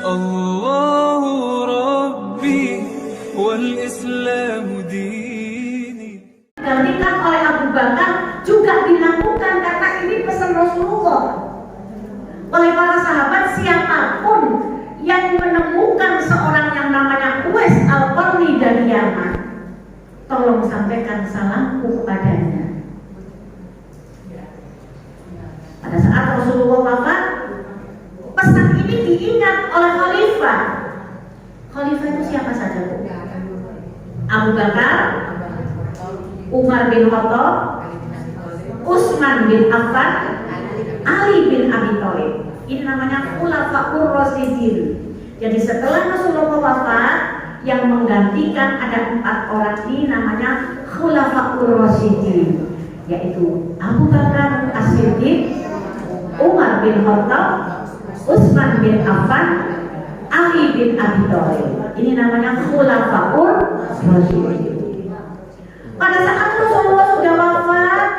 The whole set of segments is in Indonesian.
الله ربي والإسلام ديني. Digantikan oleh Abu Bakar juga dilakukan karena ini pesan Rasulullah. Oleh para sahabat, siapapun yang menemukan seorang yang namanya Uwais Al-Qarni dari Yaman, tolong sampaikan salamku kepadanya. Pada saat Rasulullah wafat, pesan ini diingat oleh khalifah. Khalifah itu siapa saja, Bu? Abu Bakar, Umar bin Khattab, Utsman bin Affan, Ali bin Abi Thalib. Ini namanya Khulafaur Rasyidin. Jadi setelah Rasulullah wafat, yang menggantikan ada 4 orang ini namanya Khulafaur Rasyidin, yaitu Abu Bakar As-Siddiq, Umar bin Khattab, Utsman bin Affan, Ali bin Abi Thalib. Ini namanya Khulafaur Rasyidin. Pada saat Rasulullah sudah wafat,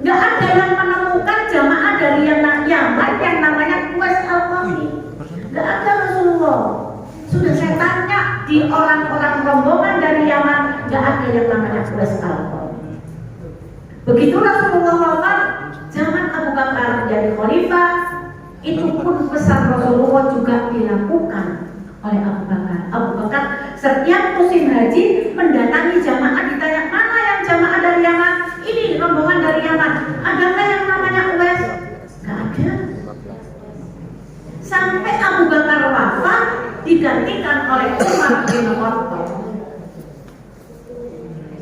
nggak ada yang menemukan jamaah dari Yaman yang namanya Uwais Al-Qarni. Nggak ada. Rasulullah sudah saya tanya di orang-orang rombongan dari Yaman, nggak ada yang namanya Uwais Al-Qarni. Begitu Rasulullah wafat, zaman Abu Bakar menjadi khalifah, itu pun pesan Rasulullah juga dilakukan oleh Abu Bakar. Abu Bakar setiap musim haji mendatangi jamaah, ditanya mana yang jamaah dari Yaman, ini rombongan dari Yaman, adakah yang namanya Uwais? Gak ada. Sampai Abu Bakar wafat, digantikan oleh Umar bin Khattab.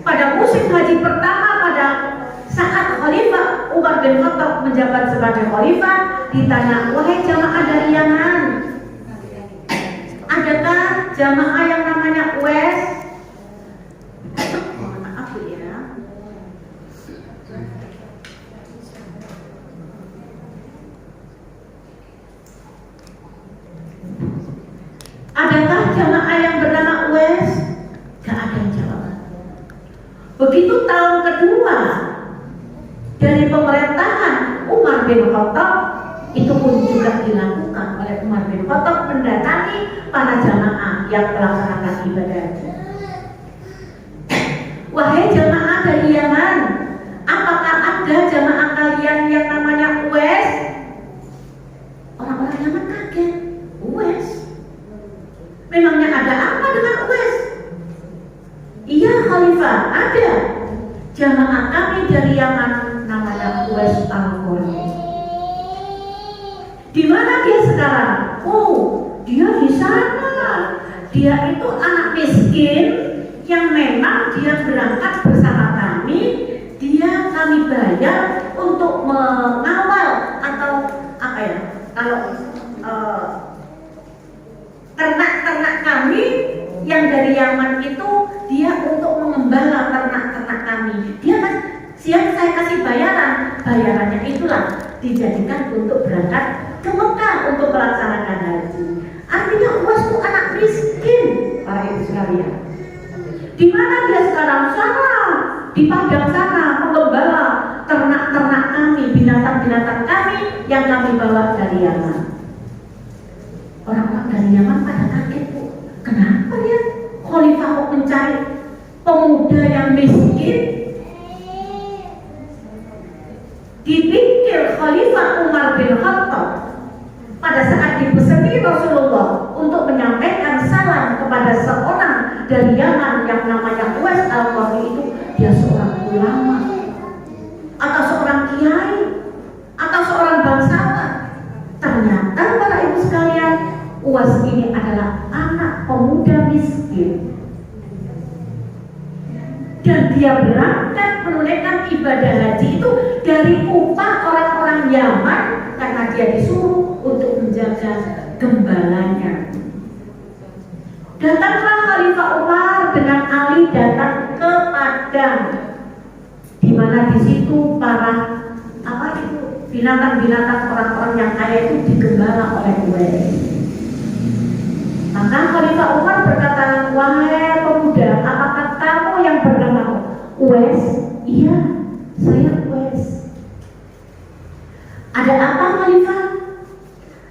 Pada musim haji pertama, pada saat Khalifah Umar bin Khattab menjabat sebagai khalifah, ditanya, wahai jamaah dari Yaman, adakah jamaah yang namanya Uwais? Maaf ya. Adakah jamaah yang bernama Uwais? Gak ada yang jawab. Begitu tahun kedua dari pemerintahan Umar bin Khattab, itu pun juga dilakukan oleh Umar bin Khattab mendatangi para jamaah yang melaksanakan ibadah. Wahai jamaah dari Yaman, apakah ada jamaah kalian yang namanya Uwais? Orang-orang Yaman kaget. Uwais? Memangnya ada apa dengan Uwais? Iya Khalifah, ada. Jamaah kami dari Yaman namanya Uwais Al-Qarni. Di mana dia sekarang? Oh, dia di sana. Dia itu anak miskin yang memang dia berangkat bersama kami. Dia kami bayar untuk mengawal atau apa ya? Kalau ternak-ternak kami yang dari Yaman itu, dia untuk mengembala ternak-ternak kami. Dia kan siap saya kasih bayarannya itulah dijadikan untuk berangkat ke Mekah untuk melaksanakan haji. Artinya Uwais itu anak miskin, para ibu sekalian. Di mana dia sekarang? Sana, di padang sana, mengembala ternak-ternak kami, binatang-binatang kami yang kami bawa dari Yaman. Orang-orang dari Yaman pada kaget, Bu. Kenapa ya Khalifah kok mencari pemuda yang miskin? Dipikir Khalifah Umar bin Khattab pada saat dipeseni Rasulullah untuk menyampaikan salam kepada seorang dari Yaman yang namanya Uwais Al-Qarni itu, dia seorang ulama atau seorang kiai atau seorang bangsawan. Ternyata para ibu sekalian, Uwais ini adalah anak pemuda miskin, dan dia berangkat menunaikan ibadah haji itu dari upah orang-orang Yaman karena dia disuruh untuk menjaga gembalanya. Datanglah Khalifah Umar dengan Ali datang ke Padang, di mana di situ para binatang-binatang orang-orang yang kaya itu digembala oleh Uwais. Maka Khalifah Umar berkata, wahai pemuda, apakah kamu yang bernama Uwais? Iya, saya Uwais. Ada apa Khalifah?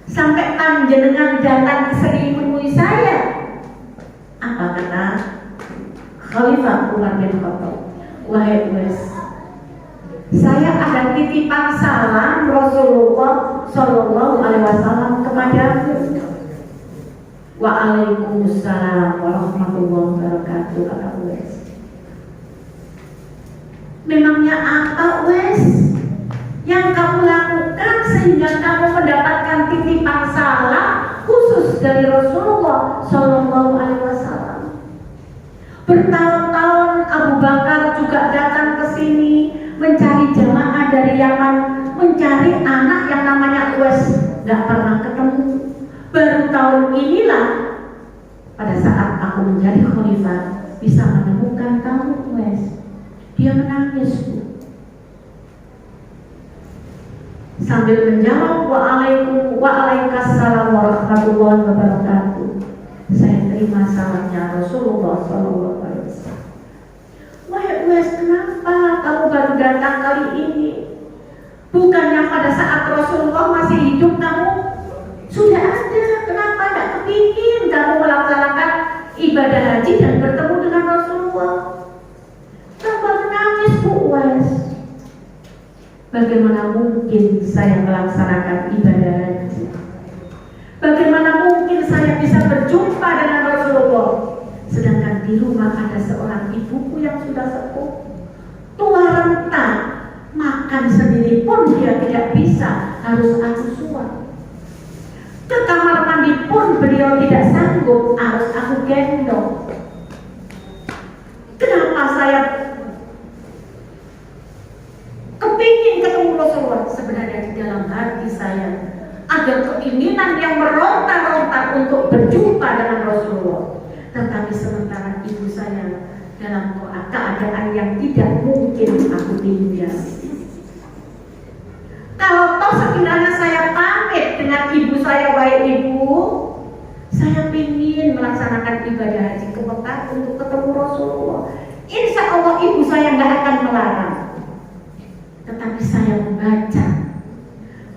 Sampai panjenengan datang ke sini kata Khalifah Umar bin Khattab, wahai Uwais, saya ada titipan salam Rasulullah Shallallahu Alaihi Wasallam kepadamu. Waalaikumsalam warahmatullahi wabarakatuh, kata Uwais. Memangnya apa, Uwais, yang kamu lakukan sehingga kamu mendapatkan titipan salam khusus dari Rasulullah Shallallahu Alaihi Wasallam? Bertahun-tahun Abu Bakar juga datang ke sini mencari jamaah dari Yaman, mencari anak yang namanya Uwais, gak pernah ketemu. Baru tahun inilah, pada saat aku menjadi khalifah, bisa menemukan kamu, Uwais. Dia menangis, Bu. Sambil menjawab waalaikumsalam warahmatullahi wabarakatuh. Saya terima salamnya Rasulullah Shallallahu Alaihi Wasallam. Wahai Uwais, kenapa kamu baru datang kali ini? Bukannya pada saat Rasulullah masih hidup kamu sudah ada? Kenapa tidak kepingin kamu melaksanakan ibadah haji dan bertemu dengan Rasulullah? Tambah menangis, Bu Uwais. Bagaimana mungkin saya melaksanakan ibadah haji? Bagaimana mungkin saya bisa berjumpa dengan Rasulullah? Sedangkan di rumah ada seorang ibuku yang sudah sepuh, tua renta, makan sendiri pun dia tidak bisa, harus aku suap. Ke kamar mandi pun beliau tidak sanggup, harus aku gendong. Kenapa saya kepingin ketemu Rasulullah? Sebenarnya di dalam hati saya ada keinginan yang meronta-ronta untuk berjumpa dengan Rasulullah. Tetapi sementara ibu saya dalam keadaan yang tidak mungkin aku tinggal. Kalau toh sekiranya saya pamit dengan ibu saya, wahai ibu, saya ingin melaksanakan ibadah haji ke Mekah untuk ketemu Rasulullah. Insya Allah ibu saya nggak akan melarang. Tetapi saya membaca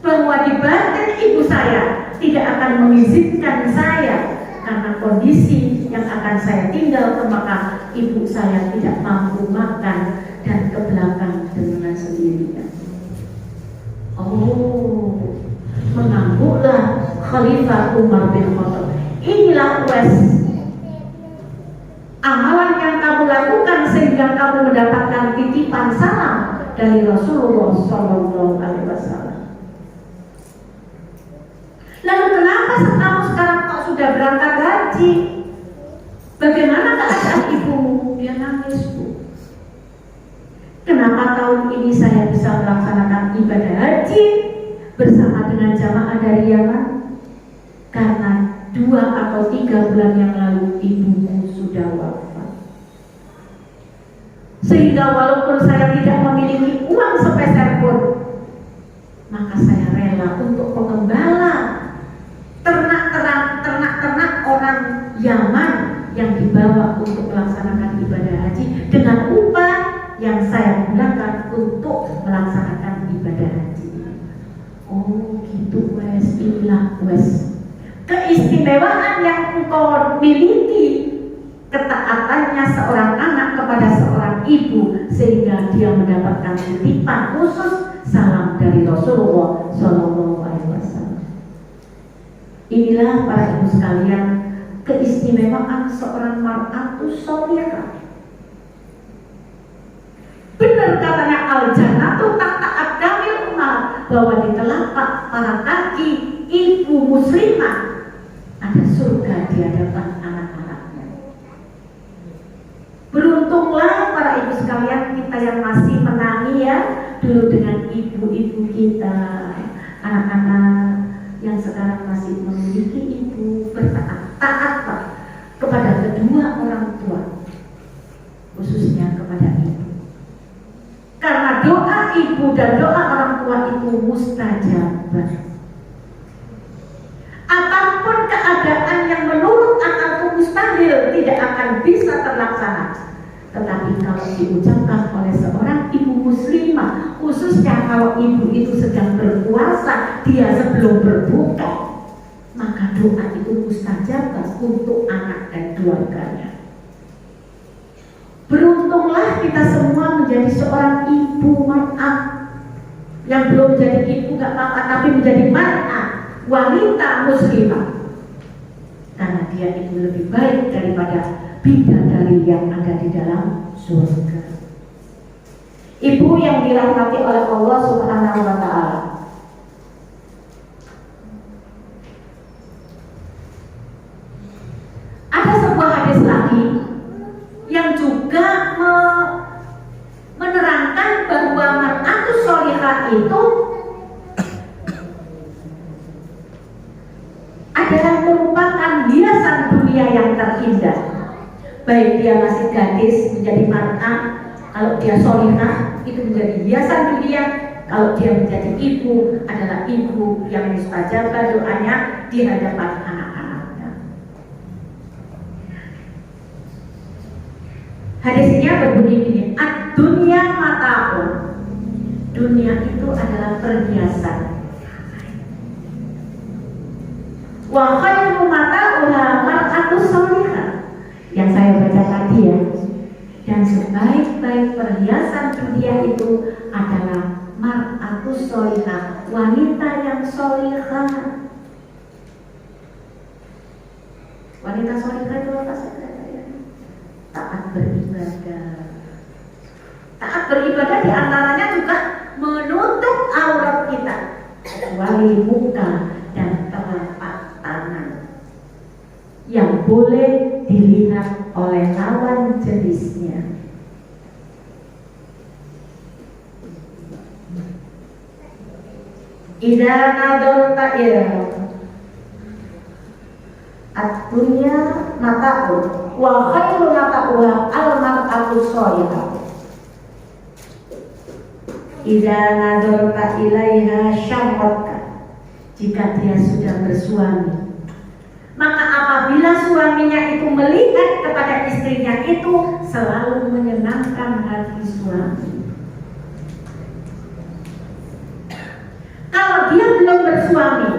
bahwa di batin ibu saya tidak akan mengizinkan saya, karena kondisi yang akan saya tinggal ke Mekah, ibu saya tidak mampu makan dan ke belakang dengan sendirinya. Oh, mengangguklah Khalifah Umar bin Khattab. Inilah Uwais, amalan yang kamu lakukan sehingga kamu mendapatkan titipan salam dari Rasulullah Shallallahu Alaihi Wasallam. Lalu kenapa kamu sekarang kok sudah berangkat haji? Bagaimana keadaan ibumu? Dia nangis, Bu. Kenapa tahun ini saya bisa melaksanakan ibadah haji bersama dengan jamaah dari Yaman? Karena 2 atau 3 bulan yang lalu ibumu sudah wafat. Sehingga walaupun saya tidak memiliki uang sepeser pun, maka saya rela untuk mengembala ternak-ternak orang Yaman yang dibawa untuk melaksanakan ibadah haji dengan upah yang saya gunakan untuk melaksanakan ibadah haji. Oh gitu, Uwais. Inilah Uwais, keistimewaan yang engkau miliki, ketaatannya seorang anak kepada seorang ibu, sehingga dia mendapatkan titipan khusus salam dari Rasulullah Shallallahu Alaihi Wasallam. Inilah para ibu sekalian, keistimewaan seorang mar'atus sholihah. Benar katanya al-jannatu tahta aqdamil ummat, bahwa di telapak para kaki ibu muslimah ada surga di hadapan anak-anaknya. Beruntunglah para ibu sekalian kita yang masih menangi ya dulu dengan ibu-ibu kita, anak-anak yang sekarang masih memiliki ibu, bertaat kepada kedua orang tua, khususnya kepada ibu. Karena doa ibu dan doa orang tua itu mustajab. Apapun keadaan yang menurut akalku mustahil tidak akan bisa terlaksana. Tetapi kalau diucapkan oleh seorang ibu muslimah, khususnya kalau ibu itu sedang berpuasa, dia sebelum berbuka, maka doa itu mustajab untuk anak dan keluarganya. Beruntunglah kita semua menjadi seorang ibu mar'ah. Yang belum menjadi ibu gak apa-apa, tapi menjadi mar'ah, wanita muslimah. Karena dia itu lebih baik daripada bidadari yang ada di dalam surga. Ibu yang dirahmati oleh Allah Subhanahu wa Ta'ala, ada sebuah hadis lagi yang juga menerangkan bahwa mar'atus sholihah itu adalah merupakan hiasan dunia yang terindah. Baik dia masih gadis menjadi mar'ah, kalau dia sholihah itu menjadi hiasan dunia. Kalau dia menjadi ibu adalah ibu yang mustajabah doanya di hadapan anak-anaknya. Hadisnya berbunyi ini, ad-dunya mata'un. Dunia itu adalah perhiasan. Wa khairu mata'uha mar'atus sholihah. Yang saya baca tadi ya. Dan sebaik-baik perhiasan dunia itu adalah mar'atus sholihah, wanita yang sholihah. Wanita sholihah itu apa saja? Taat beribadah. Taat beribadah diantaranya juga menutup aurat kita, kecuali muka dan telapak tangan yang boleh dilihat oleh lawan jenisnya. Idza nadarta ila ad-dunya mata'un wa khairu mata'uha al-mar'atus sholihah. Idza nadarta ilaiha syarratka. Jika dia sudah bersuami, maka apabila suaminya itu melihat kepada istrinya itu selalu menyenangkan hati suami. Kalau dia belum bersuami,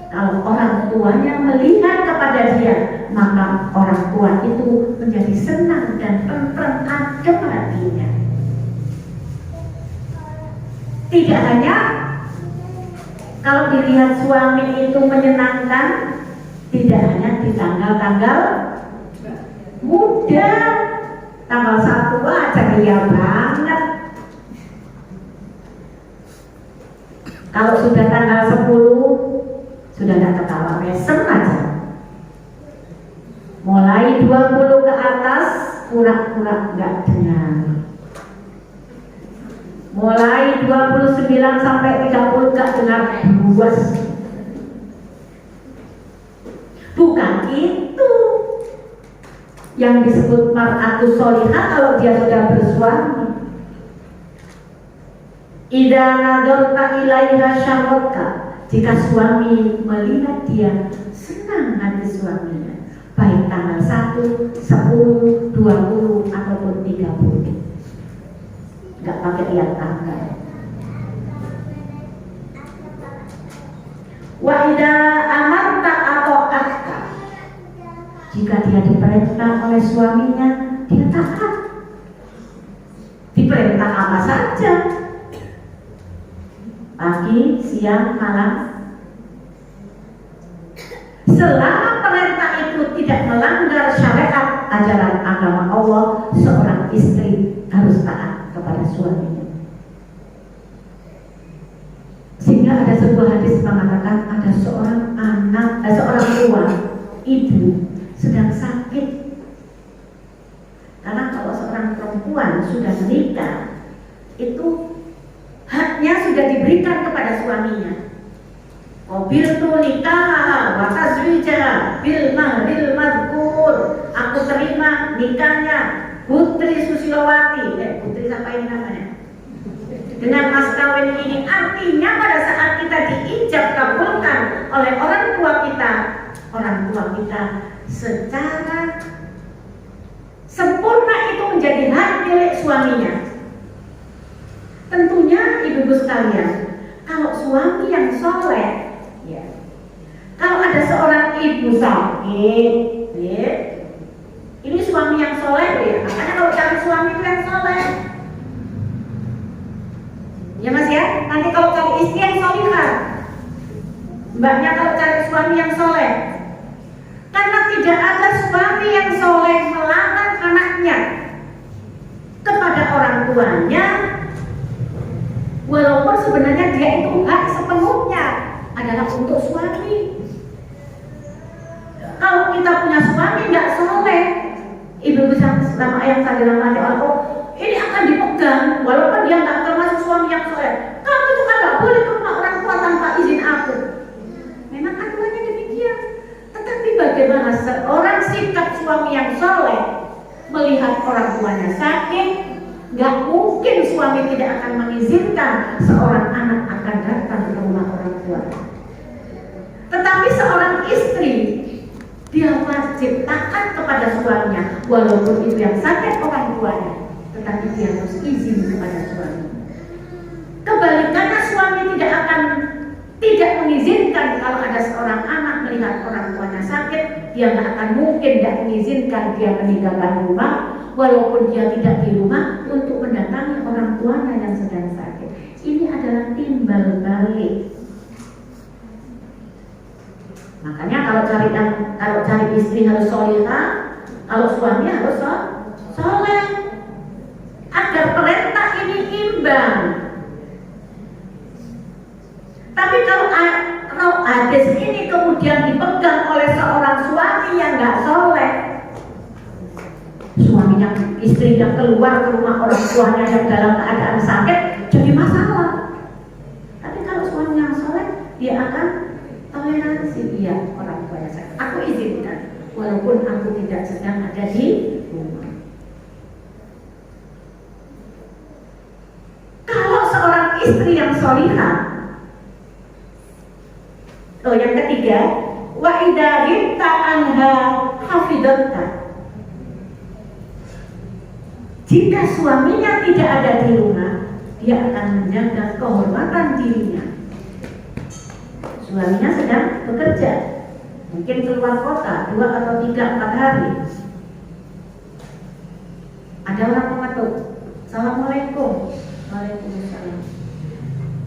kalau orang tuanya melihat kepada dia, maka orang tua itu menjadi senang dan tentrem adem hatinya. Tidak hanya kalau dilihat suami itu menyenangkan, tidak hanya di tanggal-tanggal muda, tanggal 1 aja dia banget. Kalau sudah tanggal 10 sudah gak ketawa mesem aja. Mulai 20 ke atas pura-pura gak dengar. Mulai 29 sampai 30 gak dengar buas. Bukan itu yang disebut mar'atus sholihah kalau dia sudah bersuami. Idza nadarta ilaiha syarratka. Jika suami melihat dia, senang hati suaminya, baik tanggal 1, 10, 20 ataupun 30. Enggak pakai lihat tanggal. Wa idza amarta ata'atka. Jika dia diperintah oleh suaminya, dia taat. Diperintah apa saja, pagi, siang, malam, selama perintah itu tidak melanggar syariat ajaran agama Allah, seorang istri harus taat kepada suaminya. Sehingga ada sebuah hadis mengatakan ada seorang tua, ibu sedang sakit. Karena kalau seorang perempuan sudah menikah, itu haknya sudah diberikan kepada suaminya. Qabiltu nikahaha wa tazwijaha bil mahril madhkur. Aku terima nikahnya Putri Susilowati, Putri siapa ini namanya, dengan mas kawin ini. Artinya pada saat kita diijab kabulkan oleh orang tua kita secara sempurna itu menjadi hak milik suaminya. Tentunya ibu-ibu sekalian, kalau suami yang soleh, ya, kalau ada seorang ibu sakit, ya, Ini suami yang soleh ya. Makanya kalau cari suami itu yang soleh. Ya Mas ya. Nanti kalau cari istri yang solihah. Mbaknya kalau cari suami yang soleh. Karena tidak ada suami yang soleh melarang anaknya kepada orang tuanya, walaupun sebenarnya dia itu hak sepenuhnya adalah untuk suami. Kalau kita punya suami nggak soleh, ibu bisa selama yang saya bilang oleh Allah, ini akan dipegang, walaupun dia nggak termasuk suami yang soleh. Kamu itu kan nggak boleh ke rumah orang tua tanpa izin aku. Memang aturannya demikian. Tetapi bagaimana seorang sikap suami yang soleh melihat orang tuanya sakit, nggak mungkin suami tidak akan mengizinkan seorang anak akan datang ke rumah orang tua. Tetapi seorang istri, dia wajib taat kepada suaminya, walaupun itu yang sakit orang tuanya, tetapi dia harus izin kepada suami. Kebalikannya, suami tidak mengizinkan kalau ada seorang anak melihat orang tuanya sakit, dia nggak akan mungkin tidak mengizinkan dia meninggalkan rumah, walaupun dia tidak di rumah untuk mendatangi orang tuanya yang sedang sakit. Ini adalah timbal balik. Makanya kalau cari istri harus solihah, kalau suami harus soleh, agar perintah ini imbang. Tapi kalau hadis ini kemudian dipegang oleh seorang suami yang nggak soleh, suaminya, istrinya keluar ke rumah orang tuanya yang dalam keadaan sakit, jadi masalah. Tapi kalau suami yang soleh, dia akan toleransi, iya orang tuanya sakit, aku izinkan, walaupun aku tidak sedang ada di rumah. Kalau seorang istri yang solihah, yang ketiga, wa idza ghibta anha hafidhatka. Jika suaminya tidak ada di rumah, dia akan menjaga kehormatan dirinya. Suaminya sedang bekerja, mungkin keluar kota 2 atau 3, 4 hari. Ada orang mengetuk, Assalamualaikum. Waalaikumsalam.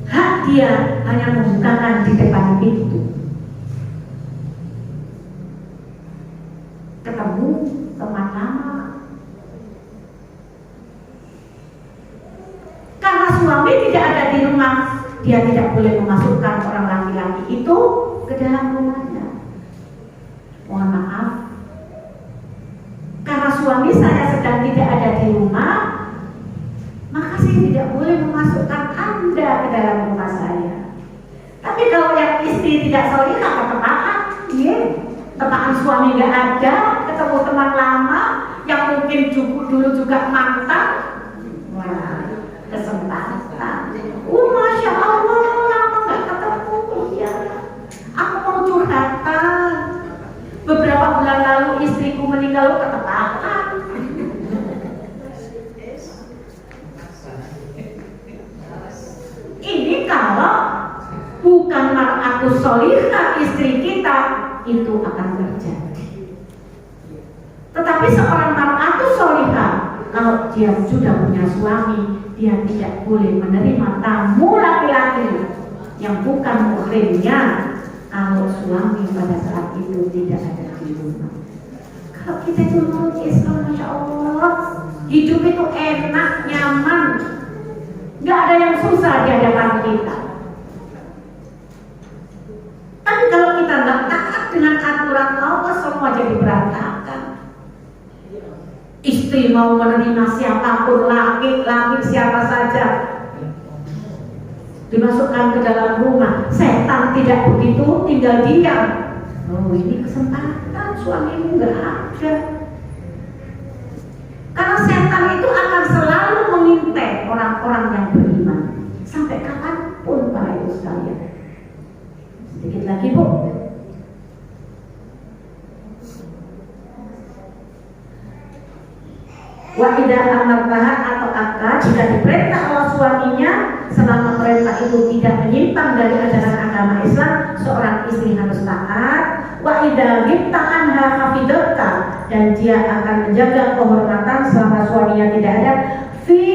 Hak dia hanya membukakan di depan pintu. Ketemu teman lama. Karena suami tidak ada di rumah, dia tidak boleh memasukkan orang laki-laki itu ke dalam rumahnya. Mohon maaf, karena suami saya sedang tidak ada di rumah, maka saya tidak boleh memasukkan Anda ke dalam rumah saya. Tapi kalau yang istri tidak solihah, ketepaan, iya, tepaan suami nggak ada, ketemu teman lama yang mungkin dulu juga mantan, wah, kesempatan. Masya Allah, lama nggak ketemu, ya. Aku mau curhatan. Beberapa bulan lalu istriku meninggal, ketepaan. Ini kalau bukan mar'atus solihah istri kita, itu akan terjadi. Tetapi seorang mar'atus solihah, kalau dia sudah punya suami, dia tidak boleh menerima tamu laki-laki yang bukan muhrimnya kalau suami pada saat itu tidak ada di rumah. Kalau kita itu menurut Islam, Masya Allah, hidup itu enak, nyaman, nggak ada yang susah di hadapan kita. Tapi kalau kita nggak taat dengan aturan Allah, semua jadi berantakan. Istri mau menerima siapapun, laki siapa saja, dimasukkan ke dalam rumah. Setan tidak begitu, tinggal diam. Oh, ini kesempatan suamimu nggak ada. Karena setan itu akan selalu mengintai orang-orang yang beriman sampai kapanpun, para ibu sekalian. Sedikit lagi, Bu. Wa idza amartaha atau akad, jika diperintah oleh suaminya, selama perintah itu tidak menyimpang dari ajaran agama Islam, seorang istri harus taat. Wa idza ghibta anha hafidhatka, dan dia akan menjaga kehormatan selama suaminya tidak ada fi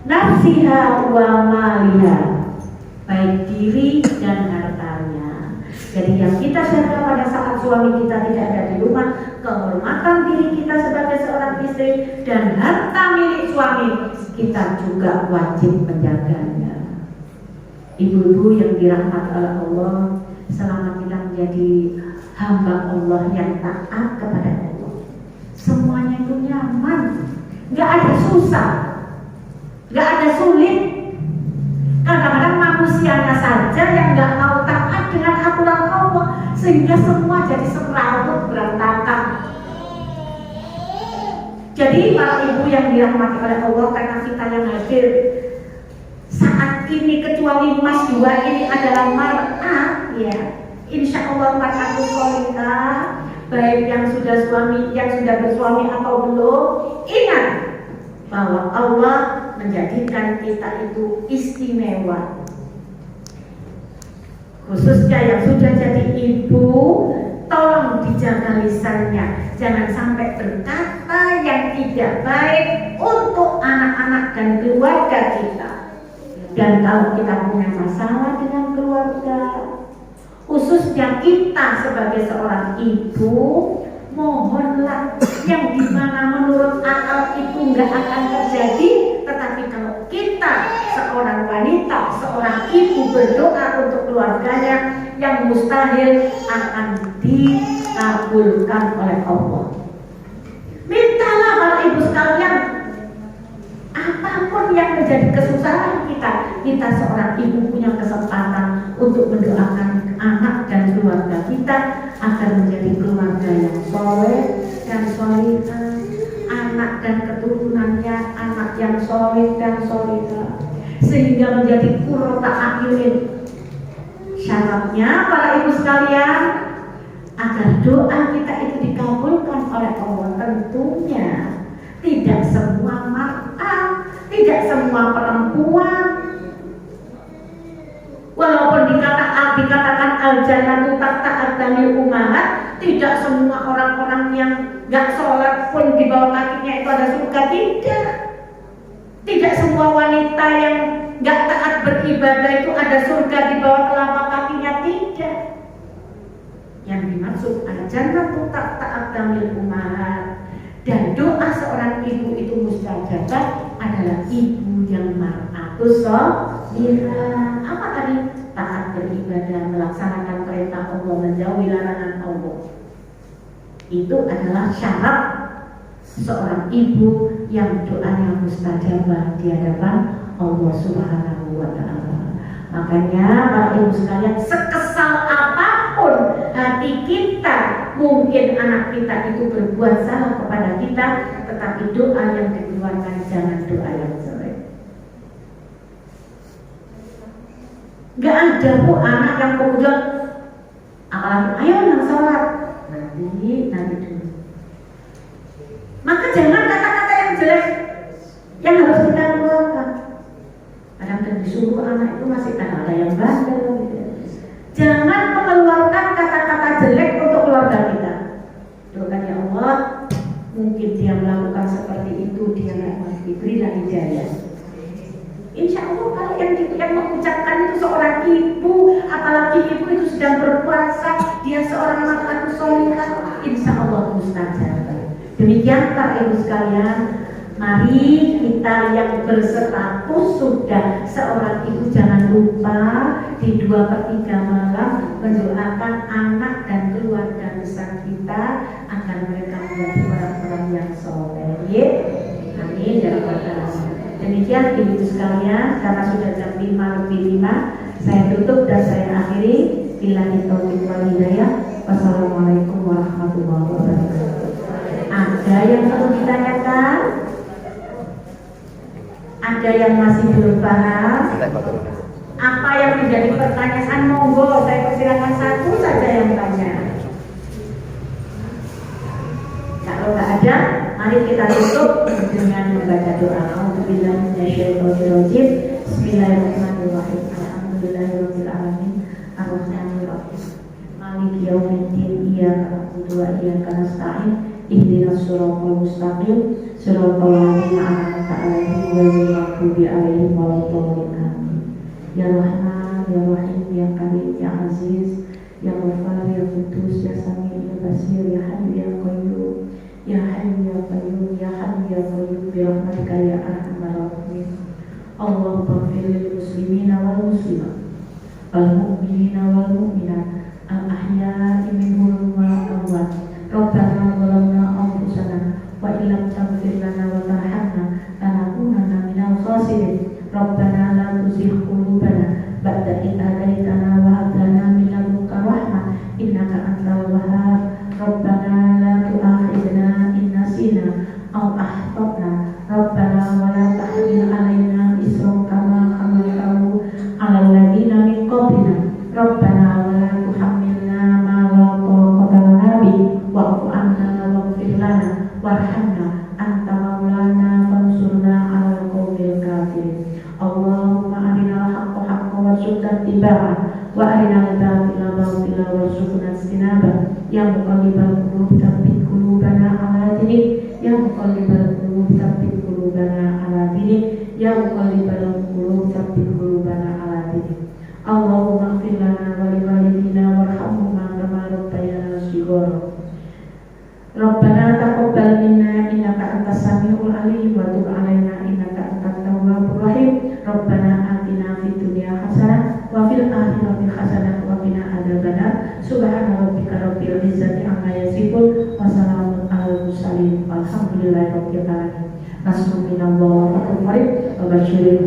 nafsiha wa maliha, baik diri dan hartanya. Jadi yang kita jaga pada saat suami kita tidak ada di rumah, kehormatan diri kita sebagai seorang istri dan harta milik suami kita juga wajib menjaganya. Ibu-ibu yang dirahmati oleh Allah, selama kita menjadi hamba Allah yang taat kepada Allah, semuanya itu nyaman, nggak ada susah, nggak ada sulit. Kadang-kadang manusianya saja yang nggak mau taat dengan aturan Allah, sehingga semua jadi semerawut berantakan. Jadi para ibu yang dirahmati oleh Allah, karena kita yang hadir saat ini kecuali Mas dua ini adalah mar'ah, ya, insya Allah mar'atul sholihah, baik yang sudah bersuami atau belum, ingat bahwa Allah menjadikan kita itu istimewa. Khususnya yang sudah jadi ibu, tolong dijaga lisannya, jangan sampai berkata yang tidak baik untuk anak-anak dan keluarga kita. Dan kalau kita punya masalah dengan keluarga, khususnya kita sebagai seorang ibu, mohonlah yang dimana menurut akal itu nggak akan terjadi, tetapi kalau kita seorang wanita, seorang ibu berdoa untuk keluarganya, yang mustahil akan dikabulkan oleh Allah. Mintalah para ibu sekalian, apapun yang menjadi kesusahan kita seorang ibu punya kesempatan untuk mendoakan anak dan keluarga kita agar menjadi keluarga yang soleh dan solihah, anak dan keturunannya anak yang soleh dan solihah, sehingga menjadi qurrata a'yunin. Syaratnya para ibu sekalian, agar doa kita itu dikabulkan oleh Allah, tentunya tidak semua mar'ah, tidak semua perempuan, walaupun dikatakan al-jannatu tahta aqdamil ummahat, tidak semua orang-orang yang gak sholat pun di bawah kakinya itu ada surga, tidak. Tidak semua wanita yang gak taat beribadah itu ada surga di bawah telapak kakinya, tidak. Yang dimaksud al-jannatu tahta aqdamil ummahat, dan doa seorang ibu itu mustajabah adalah ibu yang mar'atus sholihah. Apa tadi? Taat beribadah, melaksanakan perintah Allah, menjauhi larangan Allah. Itu adalah syarat seorang ibu yang doanya mustajabah di hadapan Allah Subhanahu wa ta'ala. Makanya para ibu sekalian, sekesal apapun hati kita, mungkin anak kita itu berbuat salah kepada kita, tetapi doa yang dikeluarkan jangan doa yang jelek. Gak ada bu anak yang kemudian apalagi ayo yang sholat nanti dulu. Maka jangan kata-kata yang jelek yang harus kita keluarkan. Kadang-kadang disuruh anak itu masih ada yang bandel gitu. Jangan mengeluarkan kata-kata jelek untuk keluarga kita. Doakan ya Allah, mungkin dia melakukan seperti itu, dia nggak diberilah hidayah. Insya Allah kalau yang mengucapkan itu seorang ibu, apalagi ibu itu sedang berpuasa, dia seorang mar'atus sholihah, insya Allah mustajabah. Demikian Pak Ibu sekalian, mari kita yang berstatus sudah seorang ibu jangan lupa di 2/3 malam mendoakan anak dan keluarga besar kita agar mereka menjadi orang-orang yang soleh. Amin ya rabbal alamin. Demikian ibu sekalian, karena sudah jam 5:05, saya tutup dan saya akhiri. Billahi taufiq wal hidayah. Wassalamualaikum warahmatullahi wabarakatuh. Ada yang perlu ditanyakan? Ada yang masih belum paham? Apa yang menjadi pertanyaan? Monggo, saya persilakan satu saja yang tanya. Kalau nggak ada, mari kita tutup dengan membaca doa. Alhamdulillah minasyaitonirrajim. Bismillahirrahmanirrahim. Alhamdulillahirabbil alamin. Arrahmanirrahim. Maliki yaumiddin. iyyaka na'budu wa iyyaka nasta'in ihdinas siratal mustaqim siratal ladzina an'amta 'alaihim ghairil maghdubi 'alaihim waladdallin. Ya Rahman, Ya Rahim, Ya Karim, Ya Aziz, Ya Ghaffar, Ya Qudus, Ya Sami, Ya Basir, Ya Hayyu, Ya Qayyum, Ya Hayyu, Ya Qayyum, Ya Hayyu, Ya Qayyum, bi rahmatika ya arhamar rahimin. Allahumma ighfir lil muslimina wal muslimat wal mu'minina wal mu'minat al ahya'i minhum wal amwat. Rabbana zalamna anfusana wa illam taghfir lana wa tarhamna lanakunanna minal khasirin. Rabbana la tuzigh qulubana ba'da idh hadaitana wa hab lana min ladunka rahmah innaka antal wahhab. Rabbana la tu'akhidna in nasina aw akhtana. Rabbana wa la tahmil 'alaina isran kama hamaltahu 'alal ladzina min qablina. Rabbana wa la tuhammilna ma la taqata lana bih wa'fu 'anna waghfir lana warhamna anta maulana fansurna 'alal qaumil kafirin. Allahumma arinal haqqa haqqan warzuqna ittiba'ah wa arinal batila batila warzuqna ijtinabah. Ya muqallibal qulub tsabbit qulubana 'ala dinik. Ya muqallibal qulub tsabbit qulubana 'ala dinik. Ya muqallibal qulub tsabbit qulubana 'ala dinik. Allahumma ighfir lana wa liwalidina warhamhuma kama rabbayana shighara. Rabbana taqabbal minna innaka antas samiul alim wa tub 'alaina innaka antat tawwabur rahim. Rabbana atina fid dunya hasanah wa fil akhirati hasanah wa qina adzabannar. Subhana rabbika rabbil izzati amma yasifun wa salamun alal mursalin walhamdulillahi rabbil alamin. Nasrun minallahi wa fathun qarib wa basyiril